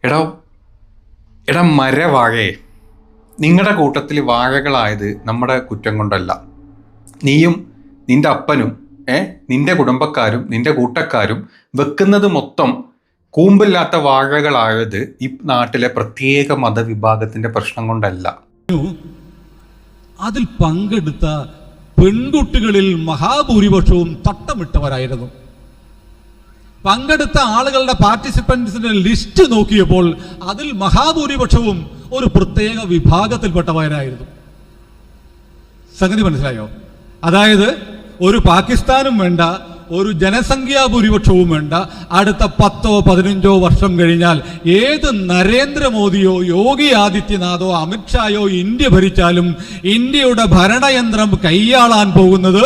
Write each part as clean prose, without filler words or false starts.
എടാ എടാ മരവാഴേ, നിങ്ങളുടെ കൂട്ടത്തിൽ വാഴകളായത് നമ്മുടെ കുറ്റം കൊണ്ടല്ല. നീയും നിന്റെ അപ്പനും നിന്റെ കുടുംബക്കാരും നിന്റെ കൂട്ടക്കാരും വെക്കുന്നത് മൊത്തം കൂമ്പില്ലാത്ത വാഴകളായത് ഈ നാട്ടിലെ പ്രത്യേക മതവിഭാഗത്തിന്റെ പ്രശ്നം കൊണ്ടല്ല. അതിൽ പങ്കെടുത്ത പെൺകുട്ടികളിൽ മഹാഭൂരിപക്ഷവും തട്ടമിട്ടവരായിരുന്നു. പങ്കെടുത്ത ആളുകളുടെ പാർട്ടിസിപ്പൻസിന്റെ ലിസ്റ്റ് നോക്കിയപ്പോൾ അതിൽ മഹാഭൂരിപക്ഷവും ഒരു പ്രത്യേക വിഭാഗത്തിൽപ്പെട്ടവരായിരുന്നു. സംഗതി മനസ്സിലായോ? അതായത് ഒരു പാകിസ്ഥാനും വേണ്ട, ഒരു ജനസംഖ്യാ ഭൂരിപക്ഷവും വേണ്ട, അടുത്ത 10-15 വർഷം കഴിഞ്ഞാൽ ഏത് നരേന്ദ്രമോദിയോ യോഗി ആദിത്യനാഥോ അമിത്ഷായോ ഇന്ത്യ ഭരിച്ചാലും ഇന്ത്യയുടെ ഭരണയന്ത്രം കൈയാളാൻ പോകുന്നത്,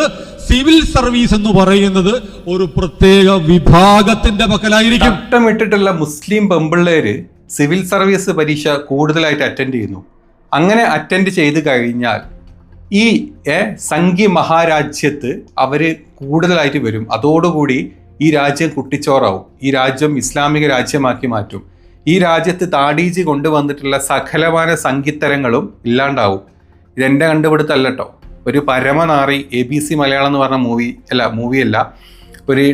സിവിൽ സർവീസ് എന്ന് പറയുന്നത് ഒരു പ്രത്യേക വിഭാഗത്തിന്റെ പക്കലായിരിക്കും. ചട്ടമിട്ടിട്ടുള്ള മുസ്ലിം പെമ്പിള്ളേര് സിവിൽ സർവീസ് പരീക്ഷ കൂടുതലായിട്ട് അറ്റൻഡ് ചെയ്യുന്നു. അങ്ങനെ അറ്റൻഡ് ചെയ്ത് കഴിഞ്ഞാൽ ഈ സംഘി മഹാരാജ്യത്ത് അവര് കൂടുതലായിട്ട് വരും. അതോടുകൂടി ഈ രാജ്യം കുട്ടിച്ചോറാവും. ഈ രാജ്യം ഇസ്ലാമിക രാജ്യമാക്കി മാറ്റും. ഈ രാജ്യത്ത് താടീജി കൊണ്ടുവന്നിട്ടുള്ള സകലമായ സംഗീതരങ്ങളും ഇല്ലാണ്ടാവും. ഇതെന്റെ കണ്ടുപിടുത്തല്ല കേട്ടോ. ഒരു പരമനാറി ABC മലയാളം എന്ന് പറഞ്ഞ മൂവിയല്ല, ഒരു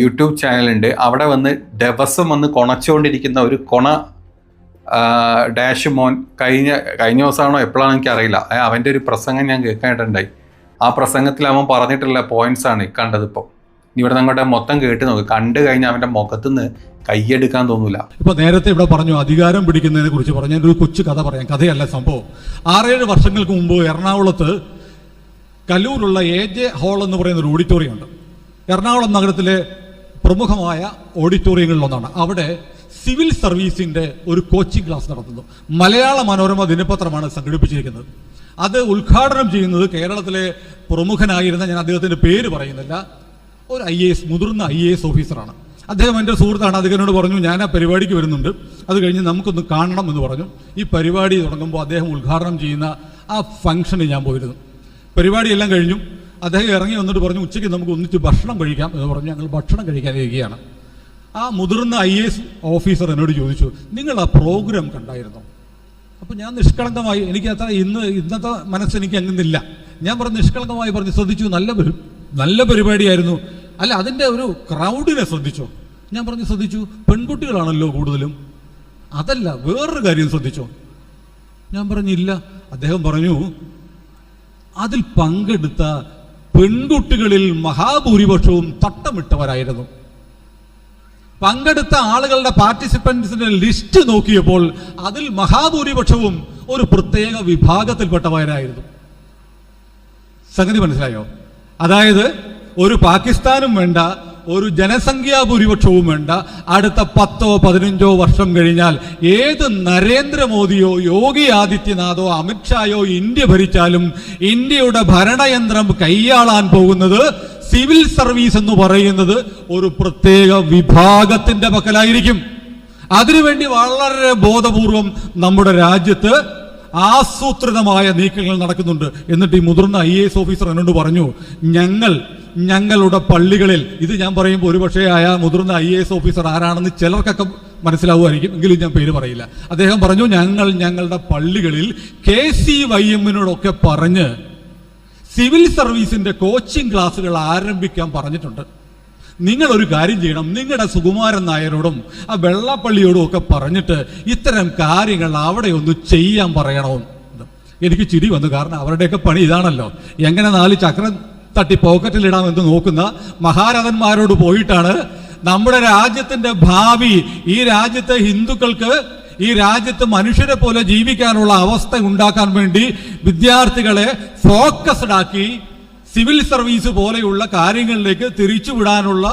യൂട്യൂബ് ചാനലുണ്ട്. അവിടെ വന്ന് ദിവസം വന്ന് കൊണച്ചുകൊണ്ടിരിക്കുന്ന ഒരു ഡാഷ് മോൻ കഴിഞ്ഞ ദിവസമാണോ എപ്പോഴാണോ എനിക്കറിയില്ല, അവൻ്റെ ഒരു പ്രസംഗം ഞാൻ കേൾക്കാനായിട്ടുണ്ടായി. ആ പ്രസംഗത്തിൽ അവൻ പറഞ്ഞിട്ടുള്ള പോയിന്റ്സ് ആണ് കണ്ടതിപ്പോൾ. ഇവിടെ ഞങ്ങളുടെ മൊത്തം കേട്ട് നോക്ക്. കണ്ടു കഴിഞ്ഞാൽ അവൻ്റെ മുഖത്തുനിന്ന് കൈയെടുക്കാൻ തോന്നൂല. ഇപ്പൊ നേരത്തെ ഇവിടെ പറഞ്ഞു അധികാരം പിടിക്കുന്നതിനെ കുറിച്ച് പറഞ്ഞു. ഞാനൊരു കൊച്ചു കഥ പറയാം. കഥയല്ല സംഭവം. 6-7 വർഷങ്ങൾക്ക് മുമ്പ് എറണാകുളത്ത് കല്ലൂരുള്ള AJ ഹാൾ എന്ന് പറയുന്ന ഒരു ഓഡിറ്റോറിയം ഉണ്ട്. എറണാകുളം നഗരത്തിലെ പ്രമുഖമായ ഓഡിറ്റോറിയങ്ങളിലൊന്നാണ്. അവിടെ സിവിൽ സർവീസിന്റെ ഒരു കോച്ചിങ് ക്ലാസ് നടത്തുന്നു. മലയാള മനോരമ ദിനപത്രമാണ് സംഘടിപ്പിച്ചിരിക്കുന്നത്. അത് ഉദ്ഘാടനം ചെയ്യുന്നത് കേരളത്തിലെ പ്രമുഖനായിരുന്ന, ഞാൻ അദ്ദേഹത്തിന്റെ പേര് പറയുന്നില്ല, ഒരു മുതിർന്ന IAS ഓഫീസറാണ്. അദ്ദേഹം എൻ്റെ സുഹൃത്താണ്. അദ്ദേഹത്തിനോട് പറഞ്ഞു, ഞാൻ ആ പരിപാടിക്ക് വരുന്നുണ്ട്, അത് കഴിഞ്ഞ് നമുക്കൊന്ന് കാണണം എന്ന് പറഞ്ഞു. ഈ പരിപാടി തുടങ്ങുമ്പോൾ അദ്ദേഹം ഉദ്ഘാടനം ചെയ്യുന്ന ആ ഫംഗ്ഷന് ഞാൻ പോയിരുന്നു. പരിപാടിയെല്ലാം കഴിഞ്ഞു. അദ്ദേഹം ഇറങ്ങി വന്നിട്ട് പറഞ്ഞു, ഉച്ചയ്ക്ക് നമുക്ക് ഒന്നിച്ച് ഭക്ഷണം കഴിക്കാം എന്ന് പറഞ്ഞു. ഞങ്ങൾ ഭക്ഷണം കഴിക്കാനിരിക്കുകയാണ്. ആ മുതിർന്ന IAS ഓഫീസർ എന്നോട് ചോദിച്ചു, നിങ്ങൾ ആ പ്രോഗ്രാം കണ്ടായിരുന്നോ? അപ്പോൾ ഞാൻ നിഷ്കളങ്കമായി, എനിക്ക് അത്ര ഇന്നത്തെ മനസ്സെനിക്ക് അങ്ങനെയില്ല, ഞാൻ പറഞ്ഞു നിഷ്കളങ്കമായി പറഞ്ഞു, ശ്രദ്ധിച്ചു, നല്ല പരിപാടിയായിരുന്നു. അല്ല, അതിൻ്റെ ഒരു ക്രൗഡിനെ ശ്രദ്ധിച്ചോ? ഞാൻ പറഞ്ഞു ശ്രദ്ധിച്ചു. പെൺകുട്ടികളാണല്ലോ കൂടുതലും. അതല്ല, വേറൊരു കാര്യം ശ്രദ്ധിച്ചോ? ഞാൻ പറഞ്ഞില്ല. അദ്ദേഹം പറഞ്ഞു, അതിൽ പങ്കെടുത്ത പെൺകുട്ടികളിൽ മഹാഭൂരിപക്ഷവും തട്ടമിട്ടവരായിരുന്നു. പങ്കെടുത്ത ആളുകളുടെ പാർട്ടിസിപ്പൻസിന്റെ ലിസ്റ്റ് നോക്കിയപ്പോൾ അതിൽ മഹാഭൂരിപക്ഷവും ഒരു പ്രത്യേക വിഭാഗത്തിൽപ്പെട്ടവരായിരുന്നു. സംഗതി മനസ്സിലായോ? അതായത് ഒരു പാകിസ്ഥാനും വേണ്ട, ഒരു ജനസംഖ്യാ ഭൂരിപക്ഷവും വേണ്ട, അടുത്ത 10-15 വർഷം കഴിഞ്ഞാൽ ഏത് നരേന്ദ്രമോദിയോ യോഗി ആദിത്യനാഥോ അമിത്ഷായോ ഇന്ത്യ ഭരിച്ചാലും ഇന്ത്യയുടെ ഭരണയന്ത്രം കൈയാളാൻ പോകുന്നത്, സിവിൽ സർവീസ് എന്ന് പറയുന്നത് ഒരു പ്രത്യേക വിഭാഗത്തിന്റെ പക്കലായിരിക്കും. അതിനുവേണ്ടി വളരെ ബോധപൂർവം നമ്മുടെ രാജ്യത്ത് ആസൂത്രിതമായ നീക്കങ്ങൾ നടക്കുന്നുണ്ട്. എന്നിട്ട് ഈ മുതിർന്ന IAS ഓഫീസർ എന്നോട് പറഞ്ഞു, ഞങ്ങളുടെ പള്ളികളിൽ, ഇത് ഞാൻ പറയുമ്പോൾ ഒരുപക്ഷെ മുതിർന്ന IAS ഓഫീസർ ആരാണെന്ന് ചിലർക്കൊക്കെ മനസ്സിലാവുമായിരിക്കും, എങ്കിലും ഞാൻ പേര് പറയില്ല. അദ്ദേഹം പറഞ്ഞു, ഞങ്ങളുടെ പള്ളികളിൽ KCYM-നോടൊക്കെ പറഞ്ഞ് സിവിൽ സർവീസിന്റെ കോച്ചിങ് ക്ലാസ്സുകൾ ആരംഭിക്കാൻ പറഞ്ഞിട്ടുണ്ട്. നിങ്ങളൊരു കാര്യം ചെയ്യണം, നിങ്ങളുടെ സുകുമാരൻ നായരോടും ആ വെള്ളാപ്പള്ളിയോടും ഒക്കെ പറഞ്ഞിട്ട് ഇത്തരം കാര്യങ്ങൾ അവിടെ ഒന്ന് ചെയ്യാൻ പറയണമെന്ന്. എനിക്ക് ചിരി വന്നു. കാരണം അവരുടെയൊക്കെ പണി ഇതാണല്ലോ, എങ്ങനെ 4 ചക്രം തട്ടി പോക്കറ്റിലിടാമെന്ന് നോക്കുന്ന മഹാരഥന്മാരോട് പോയിട്ടാണ് നമ്മുടെ രാജ്യത്തിന്റെ ഭാവി, ഈ രാജ്യത്തെ ഹിന്ദുക്കൾക്ക്, ഈ രാജ്യത്ത് മനുഷ്യരെ പോലെ ജീവിക്കാനുള്ള അവസ്ഥ ഉണ്ടാക്കാൻ വേണ്ടി വിദ്യാർത്ഥികളെ ഫോക്കസ്ഡ് ആക്കി സിവിൽ സർവീസ് പോലെയുള്ള കാര്യങ്ങളിലേക്ക് തിരിച്ചുവിടാനുള്ള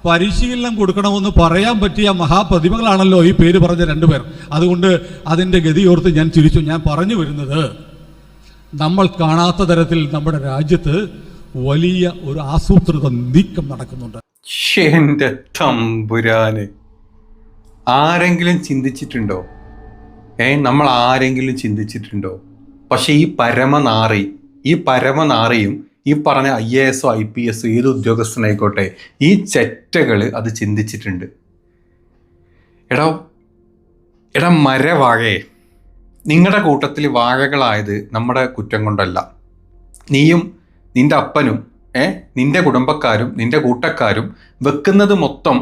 പരിശീലനം കൊടുക്കണമെന്ന് പറയാൻ പറ്റിയ മഹാപ്രതിഭകളാണല്ലോ ഈ പേര് പറഞ്ഞ 2 പേർ. അതുകൊണ്ട് അതിൻ്റെ ഗതിയോർത്ത് ഞാൻ ചിരിച്ചു. ഞാൻ പറഞ്ഞു വരുന്നത്, നമ്മൾ കാണാത്ത തരത്തിൽ നമ്മുടെ രാജ്യത്ത് വലിയ ഒരു ആസൂത്രിത നീക്കം നടക്കുന്നുണ്ട്. എന്റെ തമ്പുരാന്, ആരെങ്കിലും ചിന്തിച്ചിട്ടുണ്ടോ? നമ്മൾ ആരെങ്കിലും ചിന്തിച്ചിട്ടുണ്ടോ? പക്ഷെ ഈ പരമനാറിയും ഈ പറഞ്ഞ IAS IPS ഏത് ഉദ്യോഗസ്ഥനായിക്കോട്ടെ, ഈ ചെറ്റകൾ അത് ചിന്തിച്ചിട്ടുണ്ട്. എടാ എടാ മരവാഴയെ, നിങ്ങളുടെ കൂട്ടത്തിൽ വാഴകളായത് നമ്മുടെ കുറ്റം കൊണ്ടല്ല. നീയും നിന്റെ അപ്പനും നിന്റെ കുടുംബക്കാരും നിന്റെ കൂട്ടക്കാരും വെക്കുന്നത് മൊത്തം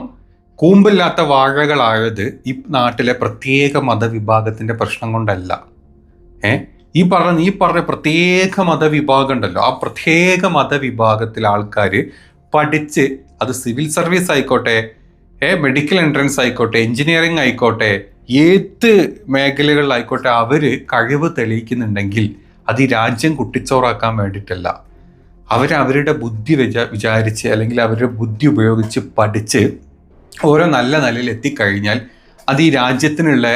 കൂമ്പില്ലാത്ത വാഴകളായത് ഈ നാട്ടിലെ പ്രത്യേക മതവിഭാഗത്തിന്റെ പ്രശ്നം കൊണ്ടല്ല. ഈ പറഞ്ഞ പ്രത്യേക മതവിഭാഗം ഉണ്ടല്ലോ, ആ പ്രത്യേക മതവിഭാഗത്തിലെ ആൾക്കാർ പഠിച്ച്, അത് സിവിൽ സർവീസ് ആയിക്കോട്ടെ, മെഡിക്കൽ എൻട്രൻസ് ആയിക്കോട്ടെ, എഞ്ചിനീയറിംഗ് ആയിക്കോട്ടെ, ഏത് മേഖലകളിലായിക്കോട്ടെ, അവര് കഴിവ് തെളിയിക്കുന്നുണ്ടെങ്കിൽ അത് ഈ രാജ്യം കുട്ടിച്ചോറാക്കാൻ വേണ്ടിയിട്ടല്ല. അവരവരുടെ ബുദ്ധി വിചാരിച്ച് അല്ലെങ്കിൽ അവരുടെ ബുദ്ധി ഉപയോഗിച്ച് പഠിച്ച് ഓരോ നല്ല നിലയിൽ എത്തിക്കഴിഞ്ഞാൽ അത് ഈ രാജ്യത്തിനുള്ള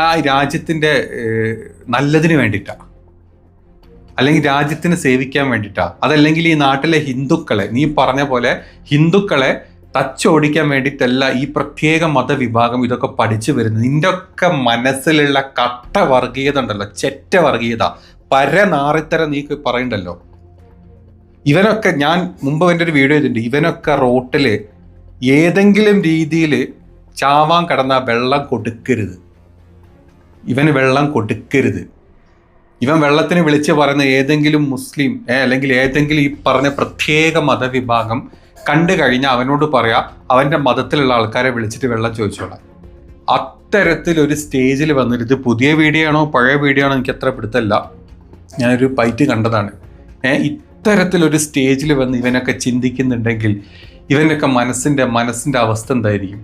ആ രാജ്യത്തിൻ്റെ നല്ലതിന് വേണ്ടിയിട്ടാണ്, അല്ലെങ്കിൽ രാജ്യത്തിന് സേവിക്കാൻ വേണ്ടിയിട്ടാണ്. അതല്ലെങ്കിൽ ഈ നാട്ടിലെ ഹിന്ദുക്കളെ, നീ പറഞ്ഞ പോലെ ഹിന്ദുക്കളെ തച്ചോടിക്കാൻ വേണ്ടിയിട്ടല്ല ഈ പ്രത്യേക മതവിഭാഗം ഇതൊക്കെ പഠിച്ചു വരുന്നത്. നിന്റെ ഒക്കെ മനസ്സിലുള്ള കട്ട വർഗീയത ഉണ്ടല്ലോ, ചെറ്റ വർഗീയത, പരനാറിത്തരം നീ പറയണ്ടല്ലോ. ഇവനൊക്കെ, ഞാൻ മുമ്പ് എൻ്റെ ഒരു വീഡിയോ ചെയ്തിട്ടുണ്ട്, ഇവനൊക്കെ റോട്ടിൽ ഏതെങ്കിലും രീതിയിൽ ചാവാൻ കിടന്ന വെള്ളം കൊടുക്കരുത്, ഇവന് വെള്ളം കൊടുക്കരുത്. ഇവൻ വെള്ളത്തിന് വിളിച്ച് പറയുന്ന ഏതെങ്കിലും മുസ്ലിം അല്ലെങ്കിൽ ഏതെങ്കിലും ഈ പറഞ്ഞ പ്രത്യേക മതവിഭാഗം കണ്ടു കഴിഞ്ഞാൽ അവനോട് പറയാ അവൻ്റെ മതത്തിലുള്ള ആൾക്കാരെ വിളിച്ചിട്ട് വെള്ളം ചോദിച്ചോളാം. അത്തരത്തിലൊരു സ്റ്റേജിൽ വന്നിട്ട്, ഇത് പുതിയ വീഡിയോ ആണോ പഴയ വീഡിയോ ആണോ എനിക്ക് അത്ര പിടുത്തല്ല, ഞാനൊരു പൈറ്റ് കണ്ടതാണ്. ഇത്തരത്തിലൊരു സ്റ്റേജിൽ വന്ന് ഇവനൊക്കെ ചിന്തിക്കുന്നുണ്ടെങ്കിൽ ഇവനൊക്കെ മനസ്സിൻ്റെ അവസ്ഥ എന്തായിരിക്കും?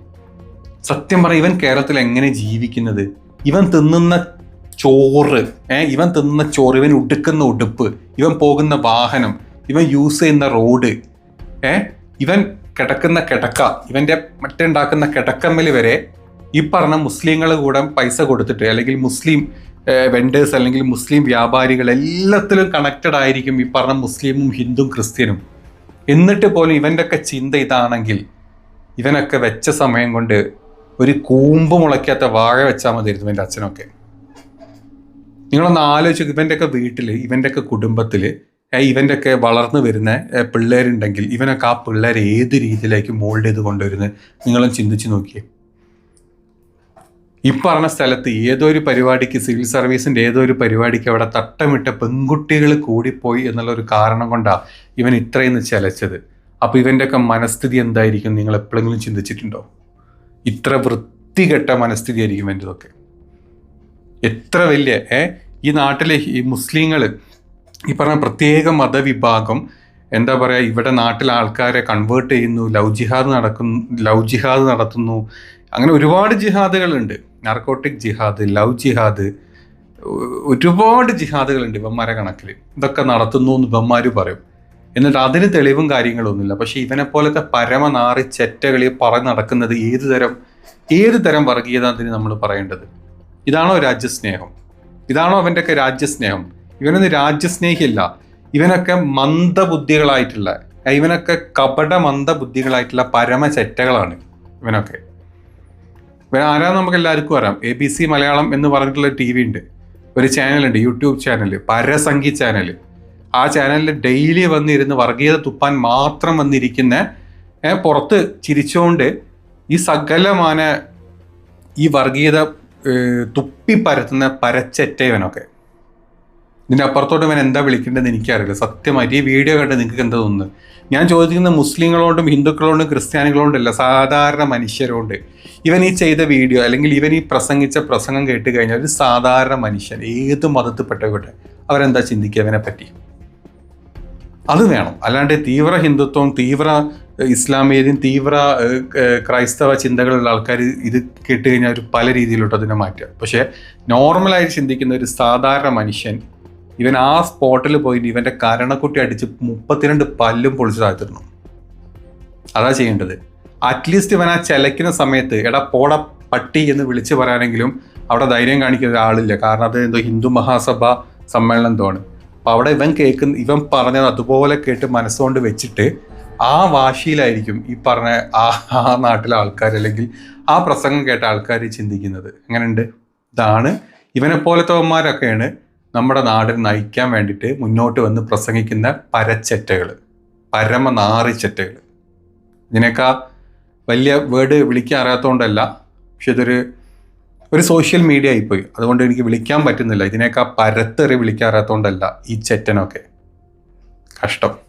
സത്യം പറഞ്ഞാൽ ഇവൻ കേരളത്തിൽ എങ്ങനെ ജീവിക്കുന്നത്? ഇവൻ തിന്നുന്ന ചോറ്, ഇവൻ ഉടുക്കുന്ന ഉടുപ്പ്, ഇവൻ പോകുന്ന വാഹനം, ഇവൻ യൂസ് ചെയ്യുന്ന റോഡ്, ഇവൻ കിടക്കുന്ന കിടക്ക, ഇവൻ്റെ മറ്റുണ്ടാക്കുന്ന കിടക്കമ്മൽ വരെ ഈ പറഞ്ഞ മുസ്ലിങ്ങൾ കൂടെ പൈസ കൊടുത്തിട്ട്, അല്ലെങ്കിൽ മുസ്ലിം വെൻഡേഴ്സ് അല്ലെങ്കിൽ മുസ്ലിം വ്യാപാരികൾ എല്ലാത്തിലും കണക്റ്റഡ് ആയിരിക്കും ഈ പറഞ്ഞ മുസ്ലിമും ഹിന്ദുവും ക്രിസ്ത്യനും. എന്നിട്ട് പോലും ഇവൻ്റെ ഒക്കെ ചിന്ത ഇതാണെങ്കിൽ ഇവനൊക്കെ വെച്ച സമയം കൊണ്ട് ഒരു കൂമ്പ് മുളയ്ക്കാത്ത വാഴ വെച്ചാൽ മതിയായിരുന്നു ഇവൻ്റെ അച്ഛനൊക്കെ. നിങ്ങളൊന്ന് ആലോചിച്ച്, ഇവൻ്റെയൊക്കെ വീട്ടിൽ, ഇവൻ്റെയൊക്കെ കുടുംബത്തിൽ, ഇവൻ്റെയൊക്കെ വളർന്നു വരുന്ന പിള്ളേരുണ്ടെങ്കിൽ ഇവനൊക്കെ ആ പിള്ളേരെ ഏത് രീതിയിലേക്ക് മോൾഡ് ചെയ്ത് കൊണ്ടുവരുന്നത് നിങ്ങളും ചിന്തിച്ച് നോക്കിയേ. ഈ പറഞ്ഞ സ്ഥലത്ത് ഏതൊരു പരിപാടിക്ക്, സിവിൽ സർവീസിൻ്റെ ഏതൊരു പരിപാടിക്ക് അവിടെ തട്ടമിട്ട പെൺകുട്ടികൾ കൂടിപ്പോയി എന്നുള്ള ഒരു കാരണം കൊണ്ടാണ് ഇവൻ ഇത്രയും ചലച്ചത്. അപ്പോൾ ഇവൻ്റെയൊക്കെ മനസ്ഥിതി എന്തായിരിക്കും നിങ്ങൾ എപ്പോഴെങ്കിലും ചിന്തിച്ചിട്ടുണ്ടോ? ഇത്ര വൃത്തികെട്ട മനസ്ഥിതി ആയിരിക്കും എൻ്റെതൊക്കെ. എത്ര വലിയ ഈ നാട്ടിലെ ഈ മുസ്ലിങ്ങൾ, ഈ പറഞ്ഞ പ്രത്യേക മതവിഭാഗം എന്താ പറയുക, ഇവിടെ നാട്ടിലെ ആൾക്കാരെ കൺവേർട്ട് ചെയ്യുന്നു, ലവ് ജിഹാദ് നടത്തുന്നു. അങ്ങനെ ഒരുപാട് ജിഹാദുകളുണ്ട്, നാർക്കോട്ടിക് ജിഹാദ്, ലവ് ജിഹാദ്, ഒരുപാട് ജിഹാദുകളുണ്ട് ഇവന്മാരെ കണക്കിൽ. ഇതൊക്കെ നടത്തുന്നു എന്ന് ഇവന്മാർ പറയും. എന്നിട്ട് അതിന് തെളിവും കാര്യങ്ങളൊന്നുമില്ല. പക്ഷെ ഇവനെ പോലത്തെ പരമനാറി ചെറ്റകളി പറഞ്ഞ് നടക്കുന്നത് ഏത് തരം വർഗീയത അതിന് നമ്മൾ പറയേണ്ടത്? ഇതാണോ രാജ്യസ്നേഹം? ഇതാണോ അവൻ്റെയൊക്കെ രാജ്യസ്നേഹം? ഇവനൊന്നും രാജ്യസ്നേഹിയല്ല, ഇവനൊക്കെ മന്ദബുദ്ധികളായിട്ടുള്ള, ഇവനൊക്കെ കപട മന്ദബുദ്ധികളായിട്ടുള്ള പരമ ചെറ്റകളാണ് ഇവനൊക്കെ. ആരാ നമുക്ക് എല്ലാവർക്കും അറിയാം. ABC മലയാളം എന്ന് പറഞ്ഞിട്ടുള്ള TV ഉണ്ട്, ഒരു ചാനലുണ്ട്, യൂട്യൂബ് ചാനൽ, പരസംഗി ചാനൽ. ആ ചാനലിൽ ഡെയിലി വന്നിരുന്ന് വർഗീയത തുപ്പാൻ മാത്രം വന്നിരിക്കുന്ന, പുറത്ത് ചിരിച്ചുകൊണ്ട് ഈ സകലമാന ഈ വർഗീയത തുപ്പി പരത്തുന്ന പരച്ചെറ്റ ഇവനൊക്കെ. ഇതിൻ്റെ അപ്പുറത്തോട്ട് ഇവൻ എന്താ വിളിക്കേണ്ടതെന്ന് എനിക്കറിയില്ല സത്യമായിട്ട്. ഈ വീഡിയോ കണ്ട് നിങ്ങൾക്ക് എന്താ തോന്നുന്നത്? ഞാൻ ചോദിക്കുന്ന മുസ്ലിങ്ങളോണ്ടും ഹിന്ദുക്കളോണ്ടും ക്രിസ്ത്യാനികളോണ്ടല്ല, സാധാരണ മനുഷ്യരോണ്ട്. ഇവൻ ഈ ചെയ്ത വീഡിയോ അല്ലെങ്കിൽ ഇവൻ ഈ പ്രസംഗിച്ച പ്രസംഗം കേട്ട് കഴിഞ്ഞാൽ ഒരു സാധാരണ മനുഷ്യൻ, ഏത് മതത്തിൽപ്പെട്ടവട്ടെ, അവരെന്താ ചിന്തിക്കുക അവനെ പറ്റി? അത് വേണം. അല്ലാണ്ട് തീവ്ര ഹിന്ദുത്വം, തീവ്ര ഇസ്ലാമിയതും തീവ്ര ക്രൈസ്തവ ചിന്തകളുള്ള ആൾക്കാർ ഇത് കേട്ട് കഴിഞ്ഞാൽ ഒരു പല രീതിയിലോട്ട് അതിനെ മാറ്റുക. പക്ഷേ നോർമലായി ചിന്തിക്കുന്ന ഒരു സാധാരണ മനുഷ്യൻ, ഇവൻ ആ സ്പോട്ടിൽ പോയിട്ട് ഇവൻ്റെ കരണക്കുട്ടി അടിച്ച് 32 പല്ലും പൊളിച്ച് താഴ്ത്തിരുന്നു. അതാ ചെയ്യേണ്ടത്. അറ്റ്ലീസ്റ്റ് ഇവൻ ആ ചിലയ്ക്കുന്ന സമയത്ത് എടാ പോട പട്ടി എന്ന് വിളിച്ച് പറയാനെങ്കിലും അവിടെ ധൈര്യം കാണിക്കുന്ന ഒരാളില്ല. കാരണം അത് എന്തോ ഹിന്ദു മഹാസഭ സമ്മേളനം എന്തോണ്. അപ്പോൾ അവിടെ ഇവൻ പറഞ്ഞത് അതുപോലെ കേട്ട് മനസ്സുകൊണ്ട് വെച്ചിട്ട് ആ വാശിയിലായിരിക്കും ഈ പറഞ്ഞ ആ നാട്ടിലെ ആൾക്കാർ അല്ലെങ്കിൽ ആ പ്രസംഗം കേട്ട ആൾക്കാർ ചിന്തിക്കുന്നത്. എങ്ങനെയുണ്ട്? ഇതാണ് ഇവനെപ്പോലത്തവന്മാരൊക്കെയാണ് നമ്മുടെ നാടിനെ നയിക്കാൻ വേണ്ടിയിട്ട് മുന്നോട്ട് വന്ന് പ്രസംഗിക്കുന്ന പരച്ചെറ്റകൾ, പരമനാറിച്ചെറ്റകൾ. ഇതിനേക്കാൾ വലിയ വേർഡ് വിളിക്കാൻ അറിയാത്തതുകൊണ്ടല്ല, പക്ഷെ ഇതൊരു ഒരു സോഷ്യൽ മീഡിയ ആയിപ്പോയി. അതുകൊണ്ട് എനിക്ക് വിളിക്കാൻ പറ്റുന്നില്ല. ഇതിനേക്കാൾ പരത്തേറി വിളിക്കാറാത്തോണ്ടല്ല ഈ ചെറ്റനൊക്കെ. കഷ്ടം.